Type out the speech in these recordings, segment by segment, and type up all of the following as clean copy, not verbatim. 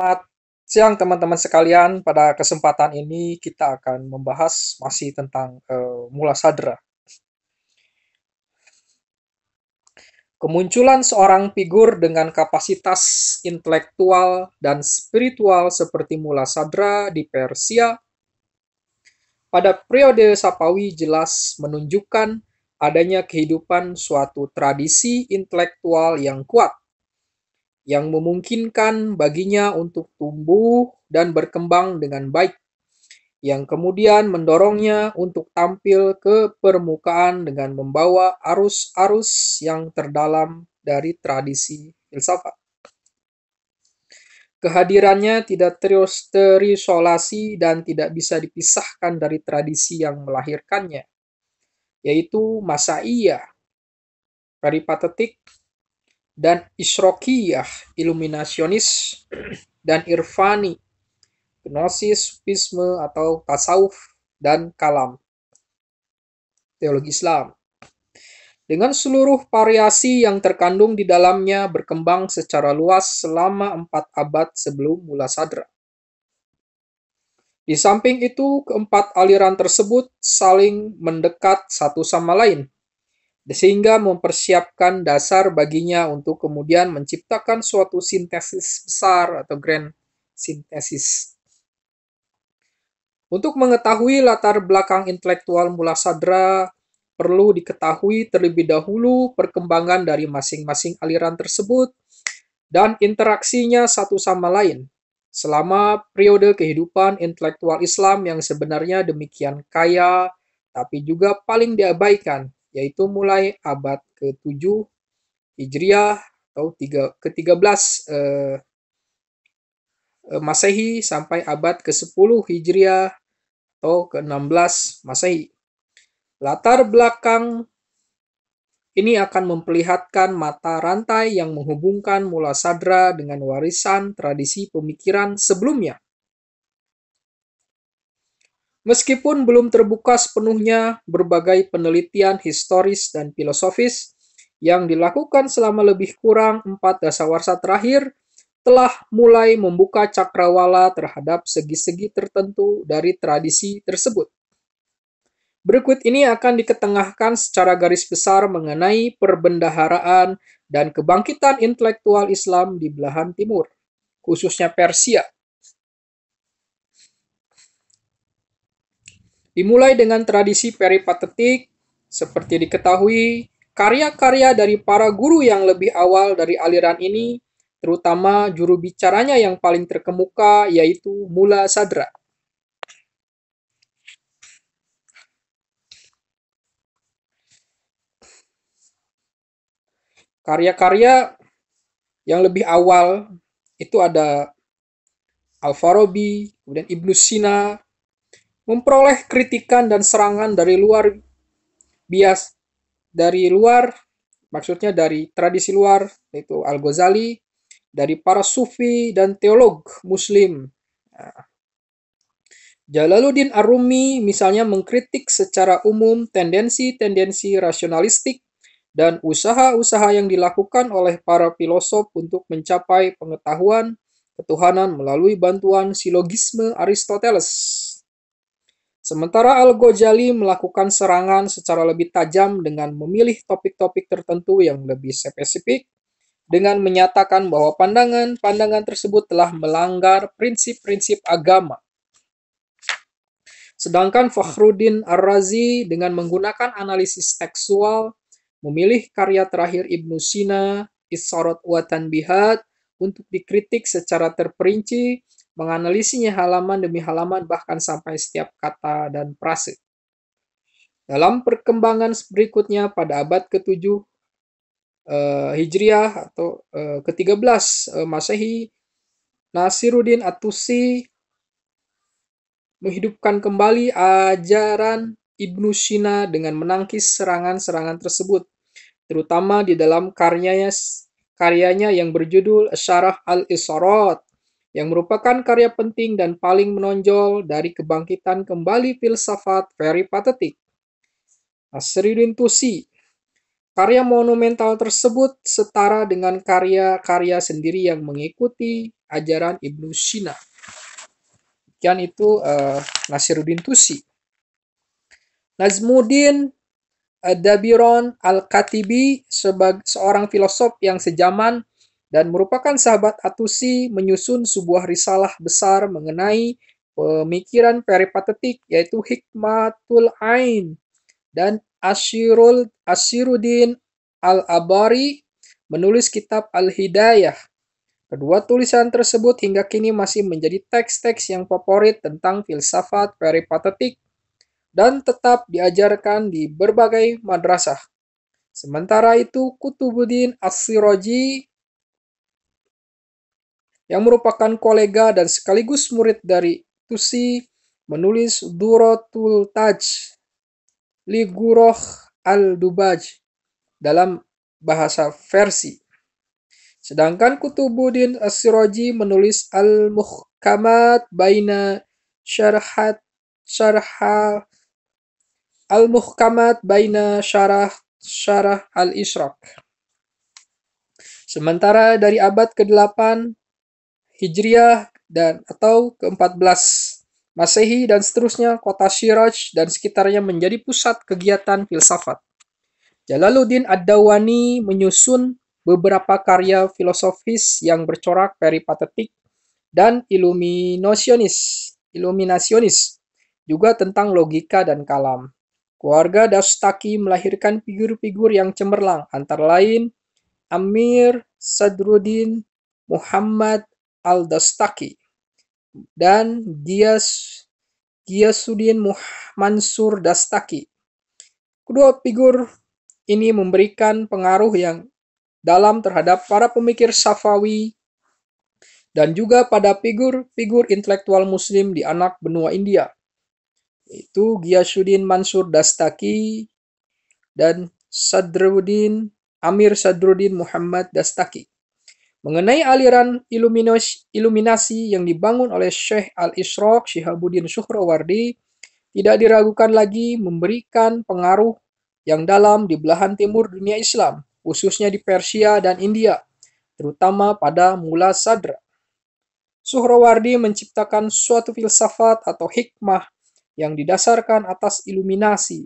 Selamat siang teman-teman sekalian. Pada kesempatan ini kita akan membahas masih tentang Mula Sadra. Kemunculan seorang figur dengan kapasitas intelektual dan spiritual seperti Mula Sadra di Persia pada periode Sapawi jelas menunjukkan adanya kehidupan suatu tradisi intelektual yang kuat yang memungkinkan baginya untuk tumbuh dan berkembang dengan baik, yang kemudian mendorongnya untuk tampil ke permukaan dengan membawa arus-arus yang terdalam dari tradisi filsafat. Kehadirannya tidak terisolasi dan tidak bisa dipisahkan dari tradisi yang melahirkannya, yaitu Masaiyah, peripatetik, dan Isrokiyah, iluminasionis, dan Irfani, gnosis, sufisme atau tasawuf, dan kalam, teologi Islam. Dengan seluruh variasi yang terkandung di dalamnya berkembang secara luas selama 4 abad sebelum Mula Sadra. Di samping itu, keempat aliran tersebut saling mendekat satu sama lain, sehingga mempersiapkan dasar baginya untuk kemudian menciptakan suatu sintesis besar atau grand sintesis. Untuk mengetahui latar belakang intelektual Mula Sadra, perlu diketahui terlebih dahulu perkembangan dari masing-masing aliran tersebut dan interaksinya satu sama lain selama periode kehidupan intelektual Islam yang sebenarnya demikian kaya tapi juga paling diabaikan, yaitu mulai abad ke-7 Hijriah atau ke-13 Masehi sampai abad ke-10 Hijriah atau ke-16 Masehi. Latar belakang ini akan memperlihatkan mata rantai yang menghubungkan Mula Sadra dengan warisan tradisi pemikiran sebelumnya. Meskipun belum terbuka sepenuhnya, berbagai penelitian historis dan filosofis yang dilakukan selama lebih kurang 4 dasawarsa terakhir telah mulai membuka cakrawala terhadap segi-segi tertentu dari tradisi tersebut. Berikut ini akan diketengahkan secara garis besar mengenai perbendaharaan dan kebangkitan intelektual Islam di belahan timur, khususnya Persia. Dimulai dengan tradisi peripatetik, seperti diketahui, karya-karya dari para guru yang lebih awal dari aliran ini, terutama juru bicaranya yang paling terkemuka, yaitu Mula Sadra. Karya-karya yang lebih awal itu ada Al-Farabi, kemudian Ibnu Sina, memperoleh kritikan dan serangan dari luar bias, dari luar, maksudnya dari tradisi luar, yaitu Al-Ghazali, dari para sufi dan teolog muslim. Nah, Jalaluddin Ar-Rumi misalnya mengkritik secara umum tendensi-tendensi rasionalistik dan usaha-usaha yang dilakukan oleh para filosof untuk mencapai pengetahuan ketuhanan melalui bantuan silogisme Aristoteles. Sementara Al-Ghazali melakukan serangan secara lebih tajam dengan memilih topik-topik tertentu yang lebih spesifik dengan menyatakan bahwa pandangan-pandangan tersebut telah melanggar prinsip-prinsip agama. Sedangkan Fakhruddin Ar-Razi dengan menggunakan analisis tekstual memilih karya terakhir Ibnu Sina, Isyarat wa Tanbihat, untuk dikritik secara terperinci, menganalisinya halaman demi halaman bahkan sampai setiap kata dan frase. Dalam perkembangan berikutnya pada abad ke-7 Hijriah atau ke-13 Masehi, Nasiruddin At-Tusi menghidupkan kembali ajaran Ibnu Sina dengan menangkis serangan-serangan tersebut, terutama di dalam karyanya yang berjudul Syarah al-Isyarat, yang merupakan karya penting dan paling menonjol dari kebangkitan kembali filsafat peripatetik. Nasiruddin Tusi, karya monumental tersebut setara dengan karya-karya sendiri yang mengikuti ajaran Ibnu Sina. Demikian itu Nasiruddin Tusi. Nazmuddin Dabiron Al-Katibi sebagai seorang filosof yang sejaman dan merupakan sahabat At-Tusi menyusun sebuah risalah besar mengenai pemikiran peripatetik yaitu Hikmatul Ain, dan Ashiruddin Al-Abari menulis kitab Al-Hidayah. Kedua tulisan tersebut hingga kini masih menjadi teks-teks yang favorit tentang filsafat peripatetik dan tetap diajarkan di berbagai madrasah. Sementara itu, Kutubuddin As-Siraji yang merupakan kolega dan sekaligus murid dari Tusi menulis Duratul Taj li Guroh al-Dubaj dalam bahasa Farsi. Sedangkan Kutubuddin As-Siraji menulis Al-Muhkamat Baina Syarah Al-Ishraq. Sementara dari abad ke-8 Hijriah dan atau ke-14 Masehi dan seterusnya, kota Syiraj dan sekitarnya menjadi pusat kegiatan filsafat. Jalaluddin Ad-Dawani menyusun beberapa karya filosofis yang bercorak peripatetik dan iluminasionis, juga tentang logika dan kalam. Keluarga Dastaki melahirkan figur-figur yang cemerlang, antara lain Amir Sadruddin Muhammad Al-Dastaki dan Ghiyasuddin Mansur Dastaki. Kedua figur ini memberikan pengaruh yang dalam terhadap para pemikir Safawi dan juga pada figur-figur intelektual muslim di anak benua India, yaitu Ghiyasuddin Mansur Dastaki dan Amir Sadruddin Muhammad Dastaki. Mengenai aliran iluminasi yang dibangun oleh Syekh Al-Ishraq Shihabuddin Suhrawardi, tidak diragukan lagi memberikan pengaruh yang dalam di belahan timur dunia Islam, khususnya di Persia dan India, terutama pada Mula Sadra. Suhrawardi menciptakan suatu filsafat atau hikmah yang didasarkan atas iluminasi,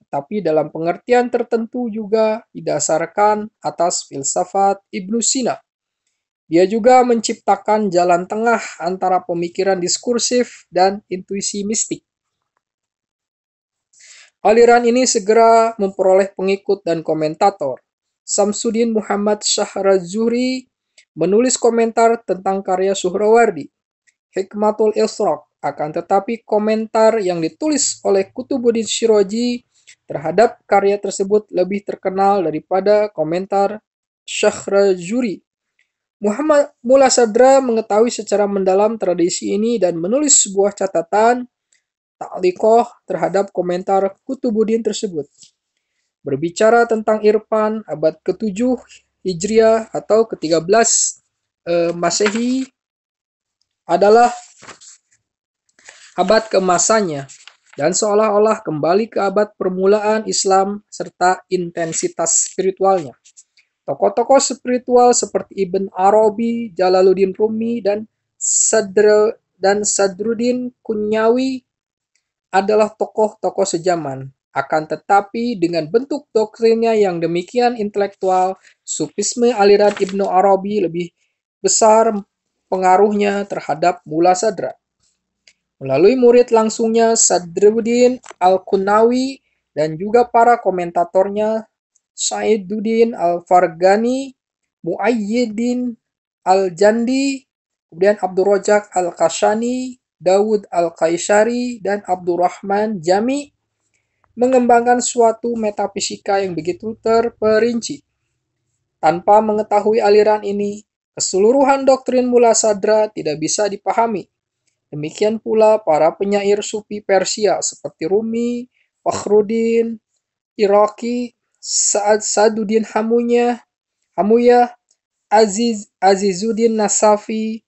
tapi dalam pengertian tertentu juga didasarkan atas filsafat Ibnu Sina. Dia juga menciptakan jalan tengah antara pemikiran diskursif dan intuisi mistik. Aliran ini segera memperoleh pengikut dan komentator. Samsuddin Muhammad Syahrazuri menulis komentar tentang karya Suhrawardi, Hikmatul Ishraq, akan tetapi komentar yang ditulis oleh Kutubuddin Syiraji terhadap karya tersebut lebih terkenal daripada komentar Syahrazuri. Muhammad Mula Sadra mengetahui secara mendalam tradisi ini dan menulis sebuah catatan ta'liqoh terhadap komentar Kutubuddin tersebut. Berbicara tentang Irfan, abad ke-7 Hijriah atau ke-13 Masehi adalah abad keemasannya dan seolah-olah kembali ke abad permulaan Islam serta intensitas spiritualnya. Tokoh-tokoh spiritual seperti Ibn Arabi, Jalaluddin Rumi, dan Sadruddin Kunyawi adalah tokoh-tokoh sejaman. Akan tetapi dengan bentuk doktrinnya yang demikian intelektual, sufisme aliran Ibnu Arabi lebih besar pengaruhnya terhadap Mula Sadra. Melalui murid langsungnya Sadruddin Al-Qunawi dan juga para komentatornya Saiduddin Al-Farghani, Mu'ayyiddin Al-Jandi, kemudian Abdul Razak Al-Kashani, Dawud Al-Qaisari, dan Abdurrahman Jami mengembangkan suatu metafisika yang begitu terperinci. Tanpa mengetahui aliran ini, keseluruhan doktrin Mula Sadra tidak bisa dipahami. Demikian pula para penyair sufi Persia seperti Rumi, Fakhruddin Iraqi, Sa'aduddin Hamuyah, Azizuddin Nasafi,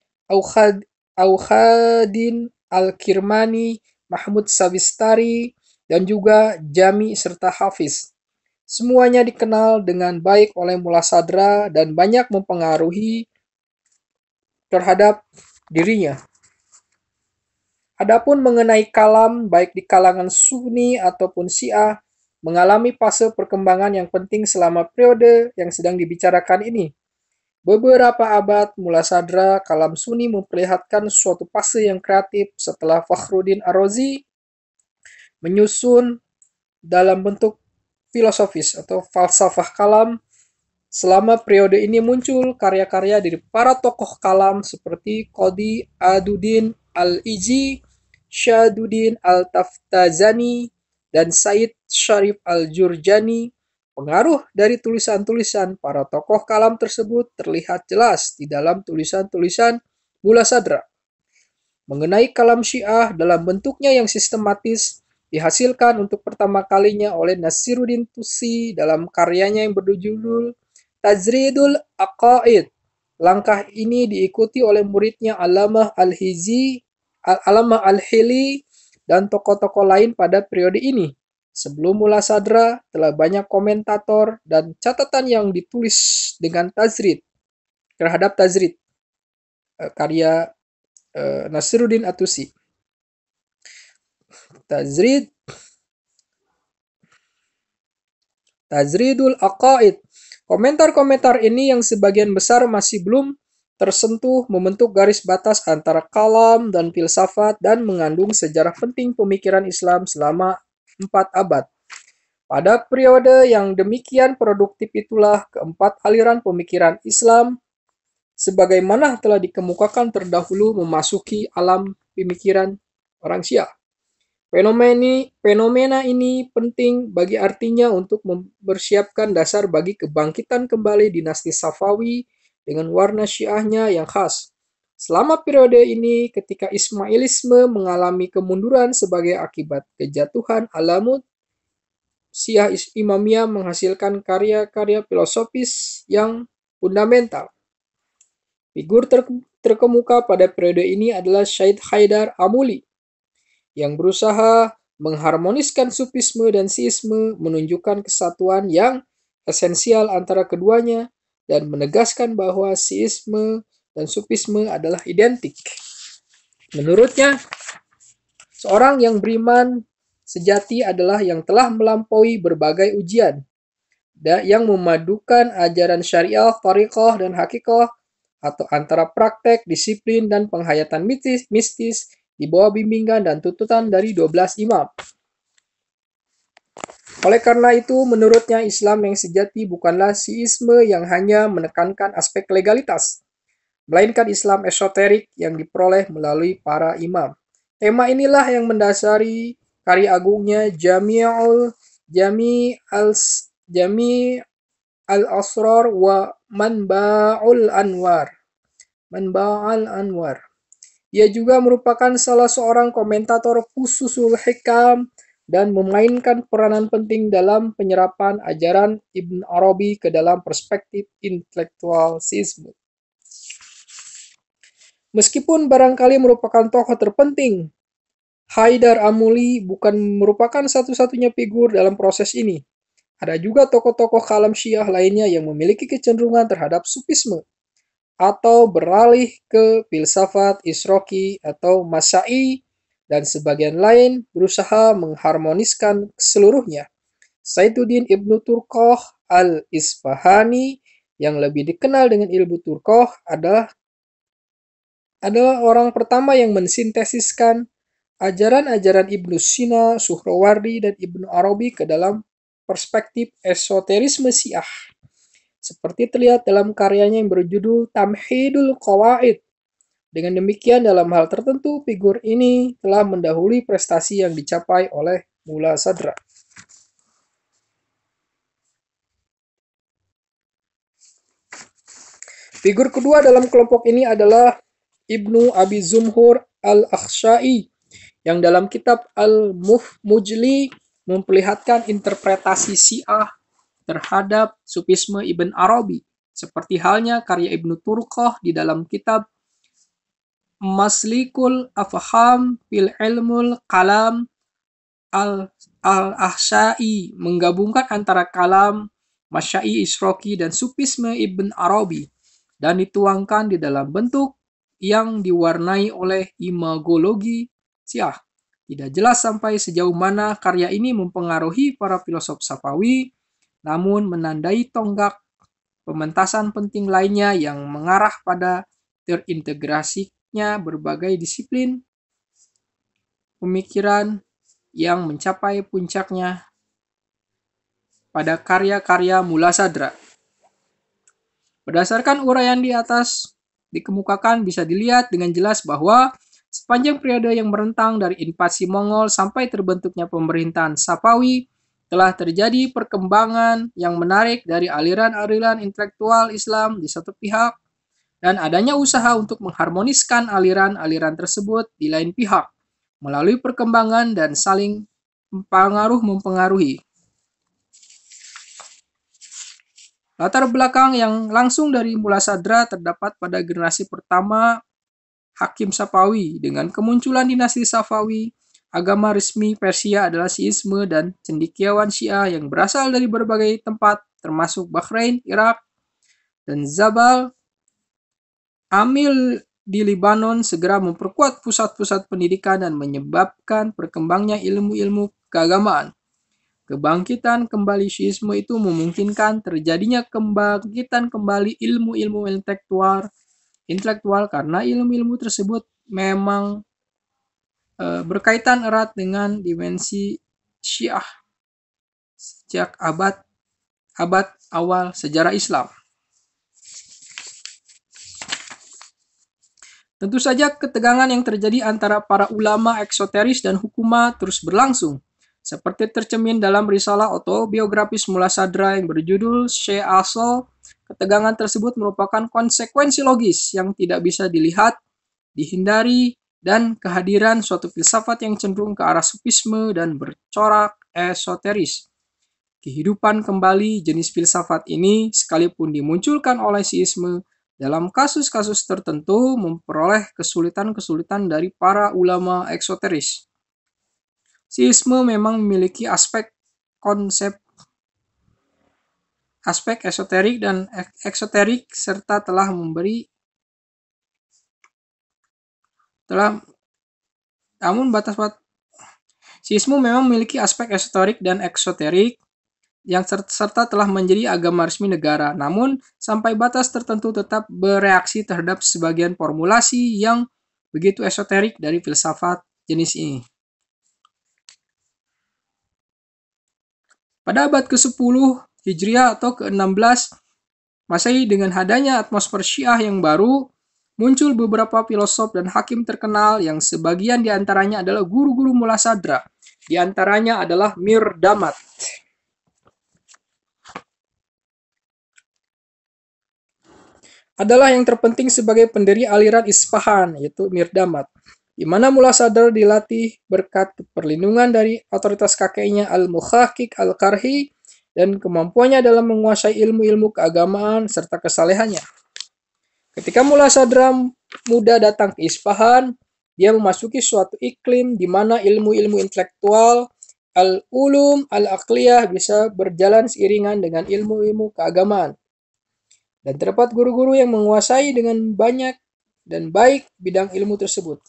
Aukhadin Al-Kirmani, Mahmud Savistari, dan juga Jami serta Hafiz. Semuanya dikenal dengan baik oleh Mula Sadra dan banyak mempengaruhi terhadap dirinya. Adapun mengenai kalam, baik di kalangan Sunni ataupun Syiah, mengalami fase perkembangan yang penting selama periode yang sedang dibicarakan ini. Beberapa abad mula sadra, kalam Sunni memperlihatkan suatu fase yang kreatif setelah Fakhruddin Ar-Razi menyusun dalam bentuk filosofis atau falsafah kalam. Selama periode ini muncul karya-karya dari para tokoh kalam seperti Qadi Aduddin Al-Iji, Syahaduddin Al-Taftazani, dan Said Syarif Al-Jurjani. Pengaruh dari tulisan-tulisan para tokoh kalam tersebut terlihat jelas di dalam tulisan-tulisan Mula Sadra. Mengenai kalam Syiah dalam bentuknya yang sistematis, dihasilkan untuk pertama kalinya oleh Nasiruddin Tusi dalam karyanya yang berjudul Tajridul Aqaid. Langkah ini diikuti oleh muridnya Allamah Al-Hili dan tokoh-tokoh lain pada periode ini. Sebelum Mula Sadra, telah banyak komentator dan catatan yang ditulis dengan tajrid terhadap tajrid karya Nasiruddin At-Tusi. Tajridul Aqaid. Komentar-komentar ini yang sebagian besar masih belum tersentuh membentuk garis batas antara kalam dan filsafat dan mengandung sejarah penting pemikiran Islam selama 4 abad. Pada periode yang demikian produktif itulah keempat aliran pemikiran Islam sebagaimana telah dikemukakan terdahulu memasuki alam pemikiran orang Syiah. Fenomena ini penting bagi artinya untuk mempersiapkan dasar bagi kebangkitan kembali dinasti Safawi dengan warna Syiahnya yang khas. Selama periode ini, ketika Ismailisme mengalami kemunduran sebagai akibat kejatuhan Alamut, Syiah Imamiyah menghasilkan karya-karya filosofis yang fundamental. Figur terkemuka pada periode ini adalah Syed Haidar Amuli, yang berusaha mengharmoniskan Sufisme dan Syiisme, menunjukkan kesatuan yang esensial antara keduanya, dan menegaskan bahwa Syiisme dan Sufisme adalah identik. Menurutnya, seorang yang beriman sejati adalah yang telah melampaui berbagai ujian, yang memadukan ajaran syariah, thariqah, dan hakikah, atau antara praktek, disiplin, dan penghayatan mistis di bawah bimbingan dan tuntutan dari 12 imam. Oleh karena itu, menurutnya Islam yang sejati bukanlah Syiisme yang hanya menekankan aspek legalitas, melainkan Islam esoterik yang diperoleh melalui para imam. Tema inilah yang mendasari karya agungnya Jami' al-Asrar wa Manba'ul Anwar. Ia juga merupakan salah seorang komentator Fususul Hikam dan memainkan peranan penting dalam penyerapan ajaran Ibn Arabi ke dalam perspektif intelektual Syiisme. Meskipun barangkali merupakan tokoh terpenting, Haidar Amuli bukan merupakan satu-satunya figur dalam proses ini. Ada juga tokoh-tokoh kalam Syiah lainnya yang memiliki kecenderungan terhadap Sufisme atau beralih ke filsafat Isroki atau Masya'i, dan sebagian lain berusaha mengharmoniskan seluruhnya. Saiduddin Ibnu Turkoh al-Isfahani, yang lebih dikenal dengan Ibnu Turkoh, adalah orang pertama yang mensintesiskan ajaran-ajaran Ibnu Sina, Suhrawardi, dan Ibnu Arabi ke dalam perspektif esoterisme Syiah, seperti terlihat dalam karyanya yang berjudul Tamhidul Qawaid. Dengan demikian, dalam hal tertentu, figur ini telah mendahului prestasi yang dicapai oleh Mula Sadra. Figur kedua dalam kelompok ini adalah Ibnu Abi Zumhur al-Akhsya'i, yang dalam kitab Al-Mujli memperlihatkan interpretasi Syiah terhadap Sufisme Ibn Arabi, seperti halnya karya Ibnu Turkoh di dalam kitab Maslikul Afham fil Ilmul Kalam. Al-Ahsya'i menggabungkan antara kalam, Masya'i Isroki, dan Sufisme Ibn Arabi, dan dituangkan di dalam bentuk yang diwarnai oleh imagologi Syiah. Tidak jelas sampai sejauh mana karya ini mempengaruhi para filosof Safawi, namun menandai tonggak pementasan penting lainnya yang mengarah pada terintegrasinya berbagai disiplin pemikiran yang mencapai puncaknya pada karya-karya Mula Sadra. Berdasarkan uraian di atas dikemukakan bisa dilihat dengan jelas bahwa sepanjang periode yang merentang dari invasi Mongol sampai terbentuknya pemerintahan Safawi, telah terjadi perkembangan yang menarik dari aliran-aliran intelektual Islam di satu pihak dan adanya usaha untuk mengharmoniskan aliran-aliran tersebut di lain pihak melalui perkembangan dan saling mempengaruhi. Latar belakang yang langsung dari Mula Sadra terdapat pada generasi pertama Hakim Safawi. Dengan kemunculan dinasti Safawi, agama resmi Persia adalah Syiisme dan cendekiawan Syiah yang berasal dari berbagai tempat, termasuk Bahrain, Irak, dan Jabal Amil di Lebanon segera memperkuat pusat-pusat pendidikan dan menyebabkan perkembangnya ilmu-ilmu keagamaan. Kebangkitan kembali Syiisme itu memungkinkan terjadinya kebangkitan kembali ilmu-ilmu intelektual karena ilmu-ilmu tersebut memang berkaitan erat dengan dimensi Syiah sejak abad awal sejarah Islam. Tentu saja ketegangan yang terjadi antara para ulama eksoteris dan hukuma terus berlangsung, seperti tercermin dalam risalah autobiografis Mula Sadra yang berjudul Syekh Asal. Ketegangan tersebut merupakan konsekuensi logis yang tidak bisa dilihat, dihindari, dan kehadiran suatu filsafat yang cenderung ke arah sufisme dan bercorak esoteris. Kehidupan kembali jenis filsafat ini, sekalipun dimunculkan oleh Syiisme, dalam kasus-kasus tertentu memperoleh kesulitan-kesulitan dari para ulama eksoteris. Syiisme memang memiliki aspek esoterik dan eksoterik serta Syiisme memang memiliki aspek esoterik dan eksoterik yang serta telah menjadi agama resmi negara, namun sampai batas tertentu tetap bereaksi terhadap sebagian formulasi yang begitu esoterik dari filsafat jenis ini. Pada abad ke-10 Hijriah atau ke-16 Masehi, dengan adanya atmosfer Syiah yang baru, muncul beberapa filosof dan hakim terkenal yang sebagian diantaranya adalah guru-guru Mula Sadra. Di antaranya adalah Mirdamat. Adalah yang terpenting sebagai pendiri aliran Isfahan, yaitu Mirdamat, di mana Mula Sadr dilatih berkat perlindungan dari otoritas kakeknya Al-Muhaqiq Al-Karhi dan kemampuannya dalam menguasai ilmu-ilmu keagamaan serta kesalehannya. Ketika Mula Sadr muda datang ke Isfahan, dia memasuki suatu iklim di mana ilmu-ilmu intelektual, al-ulum, al-aqliyah bisa berjalan seiringan dengan ilmu-ilmu keagamaan. Dan terdapat guru-guru yang menguasai dengan banyak dan baik bidang ilmu tersebut.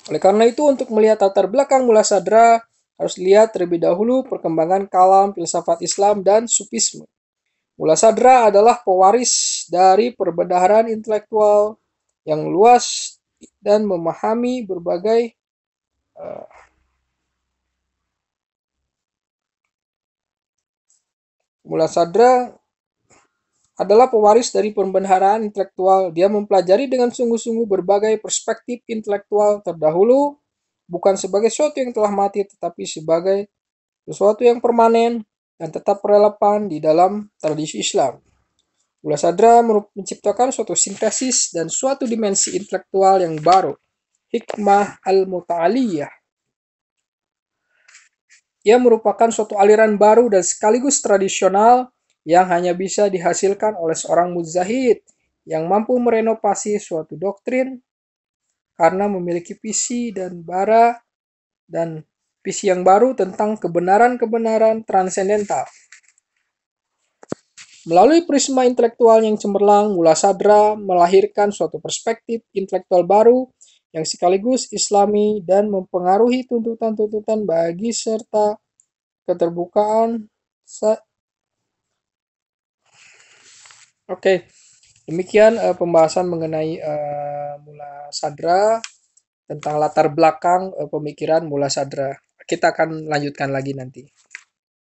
Oleh karena itu, untuk melihat latar belakang Mula Sadra, harus lihat terlebih dahulu perkembangan kalam, filsafat Islam, dan sufisme. Mula Sadra adalah pewaris dari perbendaharaan intelektual yang luas dan memahami berbagai Mula Sadra adalah pewaris dari pembendaharaan intelektual. Dia mempelajari dengan sungguh-sungguh berbagai perspektif intelektual terdahulu, bukan sebagai sesuatu yang telah mati, tetapi sebagai sesuatu yang permanen dan tetap relevan di dalam tradisi Islam. Mula Sadra menciptakan suatu sintesis dan suatu dimensi intelektual yang baru, hikmah al-muta'aliyah. Ia merupakan suatu aliran baru dan sekaligus tradisional yang hanya bisa dihasilkan oleh seorang mujtahid yang mampu merenovasi suatu doktrin karena memiliki visi yang baru tentang kebenaran-kebenaran transendental. Melalui prisma intelektual yang cemerlang, Mula Sadra melahirkan suatu perspektif intelektual baru yang sekaligus islami dan mempengaruhi tuntutan-tuntutan bagi serta keterbukaan. Oke, demikian pembahasan mengenai Mula Sadra tentang latar belakang pemikiran Mula Sadra. Kita akan lanjutkan lagi nanti.